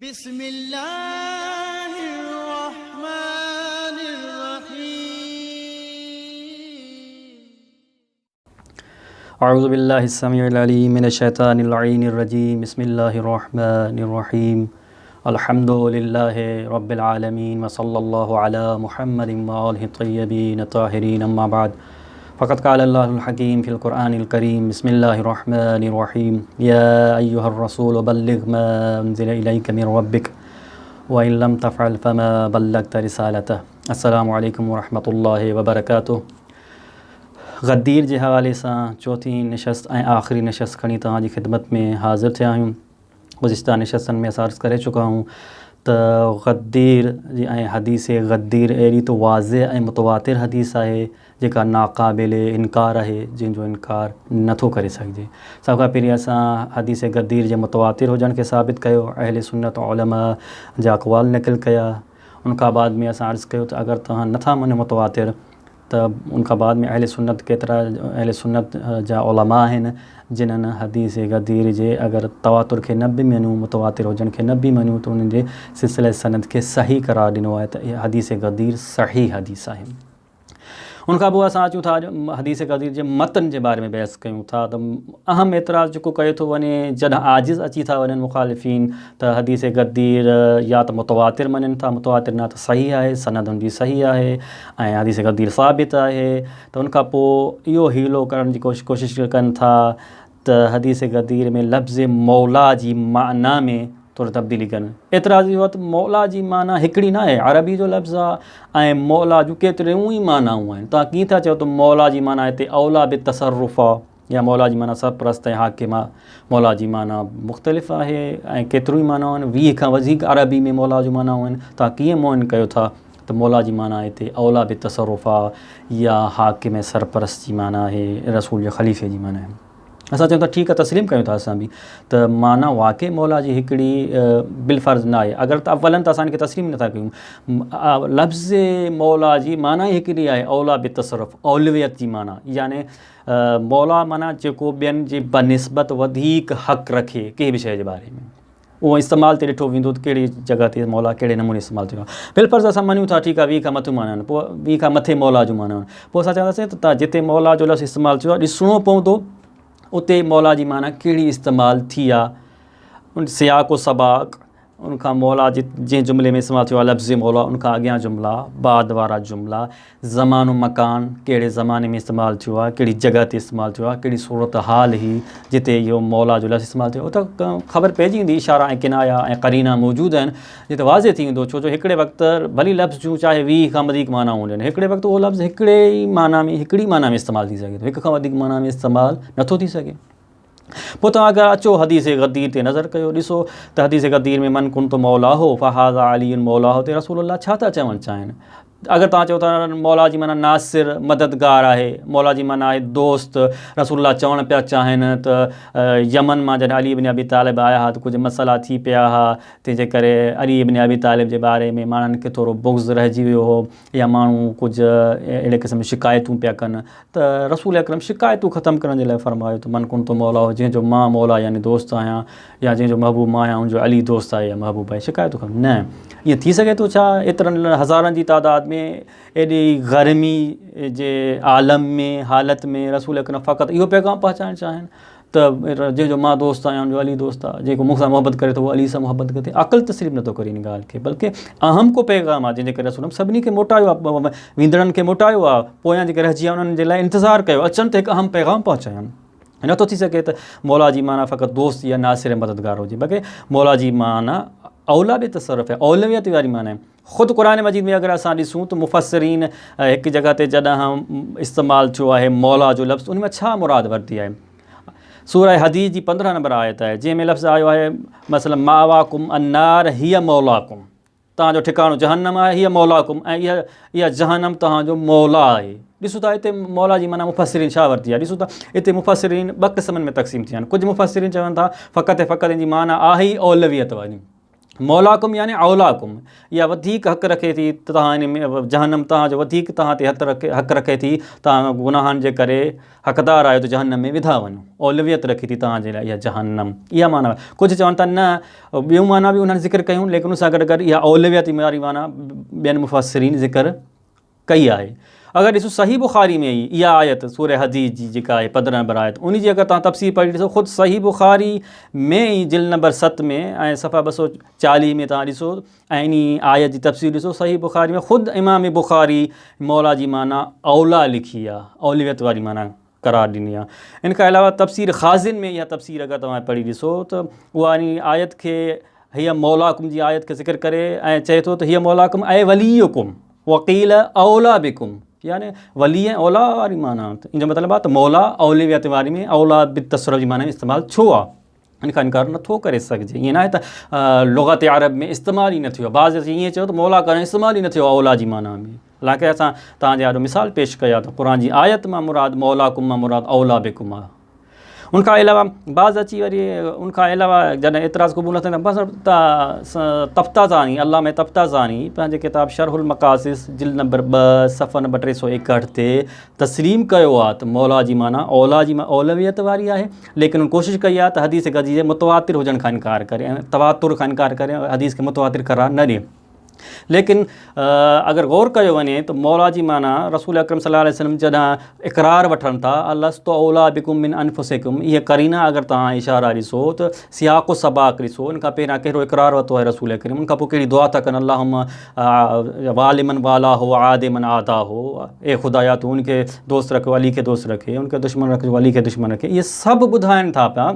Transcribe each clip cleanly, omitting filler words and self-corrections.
अऊज़ु बिल्लाहि स्समीउल अलीम मिनश शैतानिर रजीम बिस्मिल्लाहिर रहमानिर रहीम अल्हम्दुलिल्लाहि रब्बिल आलमीन व सल्लल्लाहु अला मुहम्मदिन व आलिहि तय्यबीन ताहिरीन अम्मा बाद फ़क़द क़ाल अल्लाहुल हकीम फ़िल क़ुरआनिल करीम बिस्मिल्लाहिर रहमानिर रहीम या अय्युहर रसूल बल्लिग़ मा उन्ज़िला इलैका मिन रब्बिक व इन लम तफ़अल फ़मा बल्लग़्ता रिसालतह। अस्सलामु अलैकुम व रहमतुल्लाहि व बरकातुहू। गद्दीर जे हवाले सां चौथी नशस्त ऐं आख़िरी नशस्त खणी तव्हांजी ख़िदमत में हाज़िर थिया आहियूं। गुज़िश्ता नशस्तनि में असां अर्ज़ु करे चुका आहियूं त गद्दीर जी ऐं हदीस गद्दीर अहिड़ी त वाज़िह ऐं मुतवातिर हदीस आहे जेका नाक़ाबिल इनकार आहे, जंहिंजो इनकार नथो करे सघिजे। सभ खां पहिरीं असां हदीस गद्दीर जे मुतवातिर हुजण खे साबित कयो, अहले सुन्नत उलमा जा अक़वाल नक़िल कया। उनखां बाद में असां अर्ज़ु कयो त अगरि तव्हां नथा मञो मुतवातिर त उनखां बाद में अहले सुन्नत केतिरा अहले सुन्नत जा उलमा आहिनि जिन्हनि हदीस गद्दीर जे अगरि तवातुर खे न बि मञूं, मुतवातिर हुजण खे न बि मञूं त उन्हनि जे सिलसिले सनद खे सही करार ॾिनो आहे त इहा हदीस गद्दीर सही हदीस आहे। उनखां पोइ असां अचूं था हदीस गद्दीर जे मतन जे बारे में बहस कयूं था त अहम एतिराज़ जेको कयो थो वञे, जॾहिं आजिज़ अची था वञनि मुखालिफ़ीन त हदीस गद्दीर या त मुतवातिर मञनि था, मुतवातिर न त सही आहे, सनद हुनजी सही आहे ऐं हदीस गद्दीर साबित आहे, त उनखां पोइ इहो हीलो करण जी कोशिश कनि था त हदीस गद्दीर में लफ़्ज़ मौला जी माना में थोरी तब्दीली कनि। एतिराज़ इहो त मौला जी माना हिकिड़ी न आहे, अरबी जो लफ़्ज़ आहे ऐं मौला जूं केतिरियूं ई मानाऊं आहिनि। तव्हां कीअं था चओ त मौला जी माना हिते औला बि तसरुफ़ आहे या मौला जी माना सरपरस्त ऐं हाकिम आहे। मौला जी माना मुख़्तलिफ़ आहे ऐं केतिरियूं ई मानाऊं आहिनि, 20 खां वधीक अरबी में मौला जूं मानाऊं आहिनि। तव्हां कीअं मोइन कयो था त मौला जी माना हिते औला बि तसरुफ़ आहे या हाकिम ऐं सरपरस्त जी माना आहे, रसूल जे ख़लीफ़े जी माना आहे। असां चऊं था ठीकु आहे, तस्लीम कयूं था असां बि त माना वाक़ई मौला जी हिकिड़ी बिलफ़र्ज़ न आहे। अगरि त अवलनि त असां इनखे तस्लीम नथा कयूं, लफ़्ज़ मौला जी माना ई हिकिड़ी आहे, औला बि तसरुफ़, औलवियत जी माना, याने मौला माना जेको ॿियनि जे बनिस्बत वधीक हक़ रखे कंहिं बि शइ जे बारे में, उहो इस्तेमालु ते ॾिठो वेंदो त कहिड़ी जॻह ते मौला कहिड़े नमूने इस्तेमालु थियो आहे। बिलफ़र्ज़ असां मञूं था ठीकु आहे 20 खां मथे माना आहिनि, पोइ 20 खां मथे मौला जो माना आहिनि, पोइ असां चवंदासीं त जिते मौला जो लफ़्ज़ इस्तेमालु थियो आहे ॾिसणो पवंदो उते मौला जी माना कहिड़ी इस्तेमालु थी आहे, उन सियाक़ व सबाक़, उनखां मौला जंहिं जुमिले में इस्तेमालु थियो आहे लफ़्ज़ मौला, उनखां अॻियां जुमिला, बाद वारा जुमिला, ज़मानो मकान कहिड़े ज़माने में इस्तेमालु थियो आहे, कहिड़ी जॻह ते इस्तेमालु थियो आहे, कहिड़ी सूरत हाल ही जिते इहो मौला जो लफ़्ज़ इस्तेमालु थियो, त ख़बर पइजी वेंदी। इशारा ऐं किनाया ऐं क़रीना मौजूदु आहिनि जिते वाज़े थी वेंदो, छो जो हिकिड़े वक़्तु भली लफ़्ज़ जूं चाहे 20 खां वधीक मानाऊं हुजनि, हिकिड़े वक़्तु उहो लफ़्ज़ हिकिड़ी माना में इस्तेमालु थी सघे थो, हिक खां वधीक माना में इस्तेमालु नथो थी सघे। पोइ तव्हां अगरि अचो हदीस गद्दीर ते नज़र कयो, ॾिसो त हदीस गद्दीर में मन कुन तो मौला हो फ़हाज़ा अली मौला हो ते रसूलुल्लाह छा था चवणु चाहिनि। अगरि तव्हां चओ था मौला जी माना नासिर मददगार आहे, मौला जी माना आहे दोस्त, रसूलुल्लाह चवणु पिया चाहिनि त यमन मां जॾहिं अली इब्न अबी तालिब आया हुआ त कुझु मसइला थी पिया हुआ, तंहिंजे करे अली इब्न अबी तालिब जे बारे में माण्हुनि खे थोरो बुग़्ज़ रहिजी वियो हो या माण्हू कुझु अहिड़े क़िस्म शिकायतूं पिया कनि, त रसूल अकरम शिकायतूं ख़तमु करण जे लाइ फ़रमायो त मन कुन तो मौला हो, जंहिंजो मां मौला यानी दोस्त आहियां या जंहिंजो महबूब मां आहियां उनजो अली दोस्त आहे या महबूब आहे, शिकायतूं कनि न। ईअं थी सघे थो छा एतिरनि हज़ारनि जी तादाद में एॾी गर्मी जे आलम में हालत में रसूल अकरम फ़क़ति इहो पैगाम पहुचाइणु चाहिनि त जंहिंजो मां दोस्त आहियां उनजो अली दोस्त आहे, जेको मूंसां मोहबत करे थो उहो अली सां मोहबत करे, अक़ल तस्लीम नथो करे इन ॻाल्हि खे, बल्कि अहम को पैगाम आहे जंहिंजे करे रसूल सभिनी खे मोटायो आहे, वींदड़नि खे मोटायो आहे, पोयां जेके रहिजी विया उन्हनि जे लाइ इंतज़ारु कयो, अचनि त हिकु अहम पैगाम पहुचाइनि। नथो थी सघे त मौला जी माना फ़क़ति दोस्त या नासिर मददगार हुजे, बल्कि मौला जी माना औला बि तसरुफ़ है, औलवियत वारी माना है। ख़ुदि क़ुरान मजीद में अगरि असां ॾिसूं त मुफ़स्सिरीन हिकु जॻह ते जॾहिं इस्तेमालु थियो आहे मौला जो लफ़्ज़, उन में छा मुराद वरिती आहे। सूरह हदीद जी 15 नंबर आयत आहे जंहिंमें लफ़्ज़ आयो आहे मसलन मावाकुम अन्नार हिया मौलाकुम, तव्हांजो ठिकाणो जहन्नम आहे, हीअ मौलाकुम, ऐं इहा जहन्नम तव्हांजो मौला आहे। ॾिसो था हिते मौला जी माना मुफ़स्सिरीन छा वरिती आहे। ॾिसो था हिते मुफ़स्सिरीन 2 क़िस्मनि में तक़सीम थिया आहिनि। कुझु मुफ़स्सिरीन चवनि था फ़क़ति जी माना आहे ई औलवियत वारी, मौलाकुम यानी औलाकुम, इहा वधीक हक़ रखे थी तव्हां इन में, जहन्नम तव्हांजो वधीक तव्हां ते हक़ रखे थी, तव्हां गुनाहनि जे करे हक़दार आहियो त जहन्नम में विधा वञो, औलवियत रखी थी तव्हांजे लाइ इहा जहन्नम, इहा माना। कुझु चवनि था न ॿियूं माना बि उन्हनि ज़िक्र कयूं, लेकिन उन सां गॾु गॾु इहा औलवियत वारी माना ॿियनि मुफ़स्सिरीन ज़िक्र कई आहे। अगरि ॾिसो सही बुख़ारी में ई इहा आयत सूरह हदीद जी जेका आहे 15 नंबर आयत, उन जी अगरि तव्हां तफ़सीर पढ़ी ॾिसो, ख़ुदि सही बुख़ारी में ई जिल्द नंबर 7 में ऐं सफ़ा 240 में तव्हां ॾिसो ऐं इन आयत जी तफ़सीर ॾिसो, सही बुख़ारी में ख़ुदि इमाम बुख़ारी मौला जी माना औला लिखी आहे, औलियत वारी माना करार ॾिनी आहे। इन खां अलावा तफ़सीर ख़ाज़िन में इहा तफ़सीर अगरि तव्हां पढ़ी ॾिसो त उहा इन आयत खे, हीअ मौलाकुम जी आयत खे ज़िक्र करे ऐं चए थो त हीअ मौलाकुम ऐं वलीयुकुम वकील औला बिकुम, यानी वली ऐं औला वारी माना, इन जो मतिलबु आहे त मौला औलियत वारी में औला बितसर जी माना में इस्तेमालु छो आहे, इन खां इनकार नथो करे सघिजे। ईअं न आहे त लुग़त अरब में इस्तेमालु ई न थियो आहे, बाज़ ईअं चयो त मौला करणु इस्तेमालु ई न थियो आहे औला जी माना में। हालांकि असां तव्हांजे ॾाढो मिसाल पेश कया त क़ुर जी आयत मां मुराद मौलाकुम मां मुराद औला बिकुम आहे। उनखां अलावा बाज़ अची वरी उनखां अलावा जॾहिं एतिराज़ क़बूल न थियनि त तफ़्ताज़ानी, अल्लामा तफ़्ताज़ानी पंहिंजे किताब शरहुल मक़ासिस जिल्द नंबर 2 सफ़ा नंबर 361 ते तस्लीम कयो आहे त मौला जी माना औला जी औलवियत वारी आहे, लेकिन कोशिशि कई आहे त हदीस गदीज मुतवातिर हुजण खां इनकार करे ऐं तवातुर खां इनकार करे हदीस खे मुतवातिर करार न ॾिए। लेकिन अगर गौर कयो वञे त मौला जी माना रसूल अकरम सल्लल्लाहु अलैहि वसल्लम जॾहिं इक़रार वठनि था अलस्तु औला बिकुम मिन अनफुसिकुम, इहे करीना अगर तव्हां इशारा ॾिसो त सियाक़ु सबाक़ ॾिसो, उन खां पहिरियां कहिड़ो इक़रार वरितो आहे रसूल करीम, उन खां पोइ कहिड़ी दुआ था कनि अल्लाहुम्मा वालिमन वाला हो आदिमन आदा हो, ए ख़ुदाया तूं उनखे दोस्त रख अली खे दोस्त रखे, उनखे दुश्मन रख अली खे दुश्मन रखे। इहे सभु ॿुधाइनि था पिया।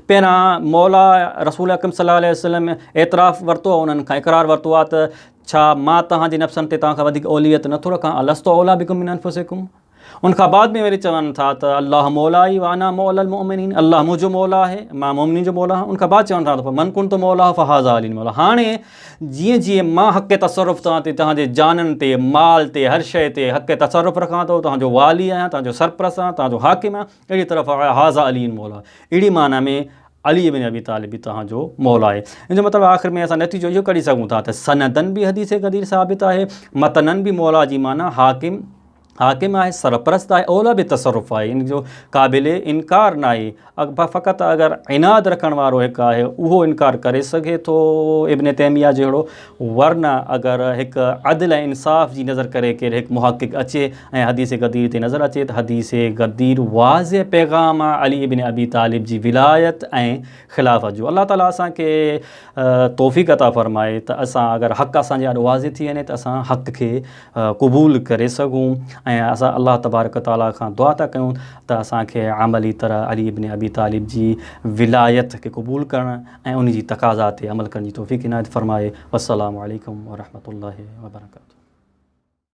पहिरां मौला रसूल अकरम सल्लल्लाहु अलैहि वसल्लम एतराफ़ वरितो आहे, उन्हनि खां इक़रार वरितो आहे त छा मां तव्हांजे नफ़्सनि ते तव्हां खां वधीक औलियत नथो रखां, अलस्तु औला बिकुम मिन अनफुसिकुम। उनखां बाद में वरी चवनि था त अल्लाह मौला ई वाना मौलल मुमिनीन, अल्लाह मुंहिंजो मौला आहे, मां मोमिनीन जो मौला आहियां। उनखां बाद चवनि था त मन कुंतु मौला फ़हाज़ा अली मौला, हाणे जीअं जीअं मां हक़ तसरुफ़ तव्हांजे जाननि ते, माल ते, हर शइ ते हक़ तसरुफ़ रखां थो, तव्हांजो वाली आहियां, तव्हांजो सरप्रस्त आहियां, तव्हांजो हाकिम आहियां, अहिड़ी तरफ़ हाज़ा अली मौला, अहिड़ी माना में अली इब्न अबी तालिब बि तव्हांजो मौला आहे। इन जो मतिलबु आख़िर में असां नतीजो इहो कढी सघूं था त सनदन बि हदीस गदीर साबित आहे, मतनन बि मौला जी माना हाकिम आहे, सरप्रस्त आहे, औला बि तसरुफ़ आहे, इन जो क़ाबिल इनकार न आहे। फ़क़ति अगरि इनाद रखण वारो हिकु आहे उहो इनकार करे सघे थो इब्न तैमिया जहिड़ो, वरना अगरि हिकु अदल ऐं इंसाफ़ जी नज़र करे केरु हिकु मुहक़िक़ अचे ऐं हदीस गदीर ते नज़र अचे त हदीस गदीर वाज़े पैगाम आहे अली इब्न अबी तालिब जी विलायत ऐं ख़िलाफ़त जो। अल्लाह ताला असांखे तौफ़ीक़ अता फ़रमाए त असां अगरि हक़ असांजे ॾाढो वाज़े थी वञे त असां हक़ खे क़बूल करे सघूं, ऐं असां अल्लाह तबारक ताला खां दुआ था कयूं त असांखे अमली तरह अली इब्न अबी तालिब जी विलायत खे क़बूल करणु ऐं उन जी तक़ाज़ा ते अमल करण जी तौफ़ीक़ इनायत फ़रमाए। वस्सलामु अलैकुम वरहमतुल्लाहि वबरकातुहू।